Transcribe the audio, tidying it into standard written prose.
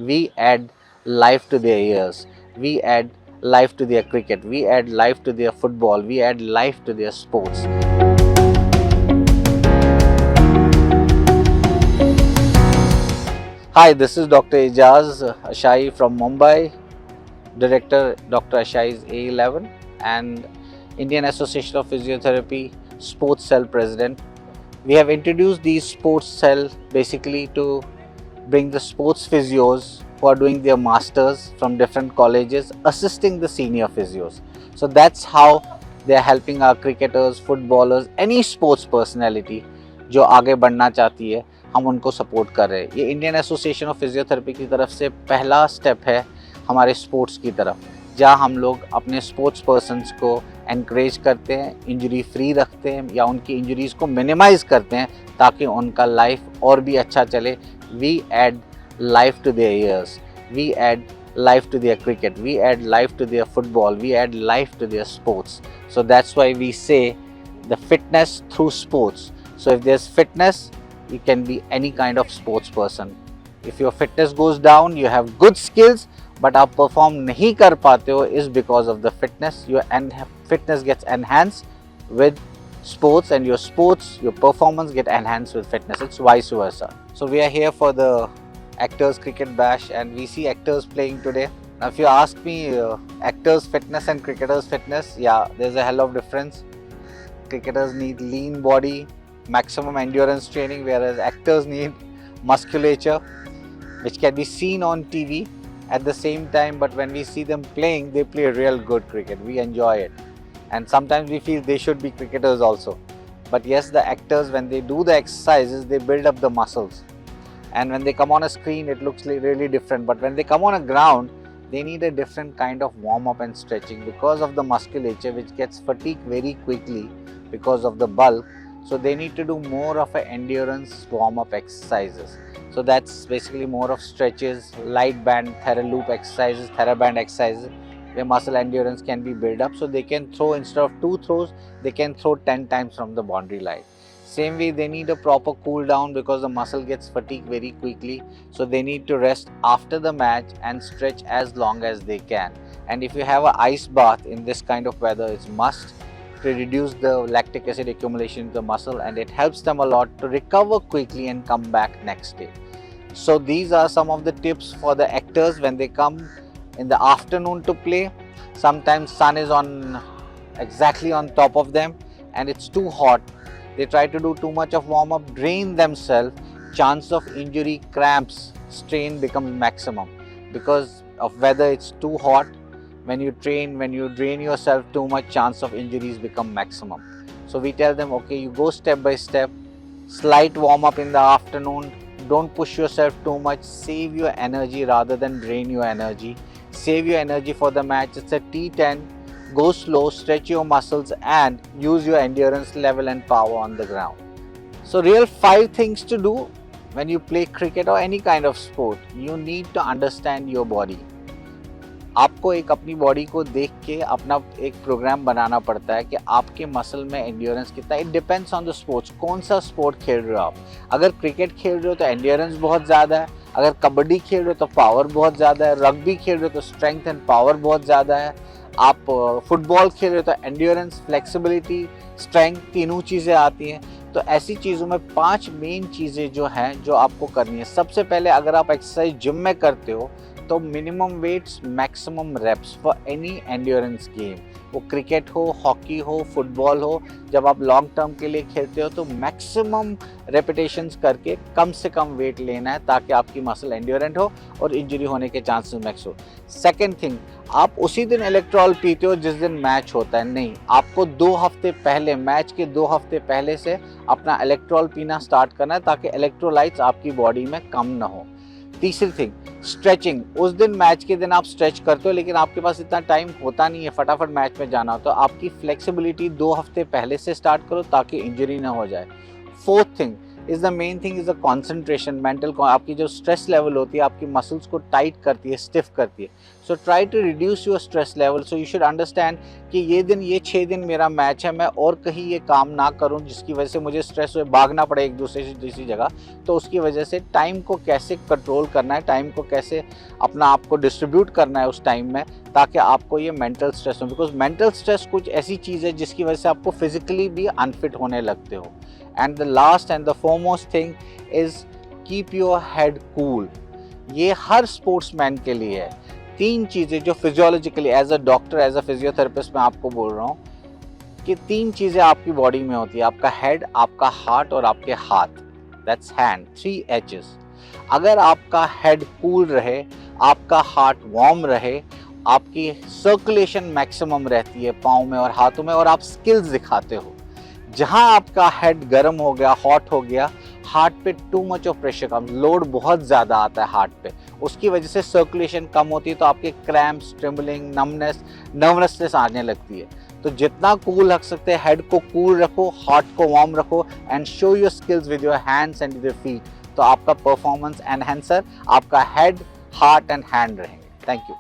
we add life to their years, we add life to their cricket, we add life to their football, we add life to their sports. Hi, this is Dr. Ijaz Ashai from Mumbai, Director Dr. Ashai's A11 and Indian Association of Physiotherapy Sports Cell President. We have introduced these sports cell basically to bring the sports physios who are doing their masters from different colleges assisting the senior physios. So that's how they are helping our cricketers, footballers, any sports personality जो आगे बढ़ना चाहती है, हम उनको support कर रहे हैं. ये इंडियन एसोसिएशन ऑफ फिजियोथेरेपी की तरफ से पहला स्टेप है हमारे स्पोर्ट्स की तरफ, जहाँ हम लोग अपने स्पोर्ट्स पर्सन्स को एनकरेज करते हैं, इंजरी फ्री रखते हैं या उनकी इंजरीज़ को मिनिमाइज़ करते हैं ताकि उनका लाइफ और भी अच्छा चले. We add life to their years, we add life to their cricket, we add life to their football, we add life to their sports. So that's why we say the fitness through sports. So if there's fitness, you can be any kind of sports person. If your fitness goes down, you have good skills but आप perform नहीं कर पाते हो is because of the fitness. Your fitness gets enhanced with sports and your sports, your performance get enhanced with fitness. It's vice versa. So we are here for the Actors Cricket Bash and we see actors playing today. Now if you ask me actors fitness and cricketers fitness, yeah, there's a hell of difference. Cricketers need lean body, maximum endurance training, whereas actors need musculature, which can be seen on TV at the same time, but when we see them playing, they play real good cricket. We enjoy it. And sometimes we feel they should be cricketers also. But yes, the actors, when they do the exercises, they build up the muscles. And when they come on a screen, it looks really different. But when they come on a ground, they need a different kind of warm-up and stretching because of the musculature, which gets fatigued very quickly because of the bulk. So they need to do more of an endurance warm-up exercises. So that's basically more of stretches, light band, TheraLoop exercises, TheraBand exercises, where muscle endurance can be built up. So they can throw, instead of 2 throws, they can throw 10 times from the boundary line. Same way, they need a proper cool down because the muscle gets fatigued very quickly. So they need to rest after the match and stretch as long as they can. And if you have an ice bath in this kind of weather, it's must to reduce the lactic acid accumulation in the muscle, and it helps them a lot to recover quickly and come back next day. So these are some of the tips for the actors when they come in the afternoon to play. Sometimes sun is on exactly on top of them and it's too hot. They try to do too much of warm-up, drain themselves, chance of injury, cramps, strain becomes maximum because of whether it's too hot. When you drain yourself too much, chance of injuries become maximum. So we tell them, okay, you go step by step, slight warm-up in the afternoon, don't push yourself too much, save your energy rather than drain your energy. Save your energy for the match. It's a T10, go slow, stretch your muscles and use your endurance level and power on the ground. So real 5 things to do when you play cricket or any kind of sport. You need to understand your body. आपको एक अपनी body को देख के अपना एक programme बनाना पड़ता है कि आपके मसल में एंड्योरेंस कितना. It depends on the sports, कौन सा स्पोर्ट खेल रहे हो आप. अगर क्रिकेट खेल रहे हो तो एंड्योरेंस बहुत ज़्यादा है, अगर कबड्डी खेल रहे हो तो पावर बहुत ज़्यादा है, रग्बी खेल रहे हो तो स्ट्रेंथ एंड पावर बहुत ज़्यादा है, आप फुटबॉल खेल रहे हो तो एंड्योरेंस, फ्लेक्सिबिलिटी, स्ट्रेंथ, तीनों चीज़ें आती हैं. तो ऐसी चीज़ों में 5 मेन चीज़ें जो हैं जो आपको करनी है. सबसे पहले अगर आप एक्सरसाइज जिम में करते हो तो minimum weights, maximum reps for any endurance game. वो क्रिकेट हो, हॉकी हो, फुटबॉल हो, जब आप लॉन्ग टर्म के लिए खेलते हो तो मैक्सिमम रेपिटेशंस करके कम से कम वेट लेना है ताकि आपकी मसल एंड्योरेंट हो और इंजरी होने के चांसेस मैक्स हो. सेकेंड थिंग, आप उसी दिन इलेक्ट्रॉल पीते हो जिस दिन मैच होता है. नहीं, आपको 2 हफ्ते पहले, मैच के 2 हफ्ते पहले से अपना इलेक्ट्रॉल पीना स्टार्ट करना है ताकि इलेक्ट्रोलाइट्स आपकी बॉडी में कम ना हो. तीसरी थिंग, स्ट्रेचिंग. उस दिन मैच के दिन आप स्ट्रेच करते हो लेकिन आपके पास इतना टाइम होता नहीं है, फटाफट मैच में जाना हो, तो आपकी फ्लेक्सिबिलिटी 2 हफ्ते पहले से स्टार्ट करो ताकि इंजरी ना हो जाए. Fourth thing, is the main thing is the concentration, mental. आपकी जो स्ट्रेस लेवल होती है आपकी मसल्स को टाइट करती है, स्टिफ करती है। So try to reduce your stress level. So you should understand कि ये 6 दिन मेरा मैच है, मैं और कहीं ये काम ना करूं जिसकी वजह से मुझे स्ट्रेस हुए भागना पड़े एक दूसरे से दूसरी जगह। तो उसकी वजह से टाइम को कैसे कंट्रोल करना है, टाइम को कैसे अपना आप को डिस्ट्रीब्यूट करना है उस टाइम में, ताकि आपको ये मेंटल स्ट्रेस हो। बिकॉज मेंटल स्ट्रेस कुछ ऐसी चीज़ है जिसकी वजह से आपको फिजिकली भी अनफिट होने लगते हो। And the last and the foremost thing is keep your head cool. ये हर स्पोर्ट्समैन के लिए है। 3 चीज़ें जो physiologically as a doctor, as a physiotherapist मैं आपको बोल रहा हूँ कि 3 चीज़ें आपकी बॉडी में होती है, आपका हेड, आपका हार्ट और आपके हाथ। That's hand, 3 H's। अगर आपका हेड कूल रहे, आपका हार्ट वार्म रहे, आपकी सर्कुलेशन मैक्सिमम रहती है पाँव में और हाथों में, और आप स्किल्स दिखाते हो। जहाँ आपका हेड गर्म हो गया, हॉट हो गया, हार्ट पे too much of pressure come, load बहुत ज़्यादा आता है हार्ट पे, उसकी वजह से सर्कुलेशन कम होती है, तो आपके क्रैम्प्स, ट्रिम्बलिंग, नर्वसनेस आने लगती है। तो जितना कूल रख सकते हैं, हेड को कूल रखो, हार्ट को वार्म रखो, and show your skills with your hands and your feet. तो आपका परफॉर्मेंस एनहेंसर आपका हेड, हार्ट एंड हैंड रहेंगे। Thank you.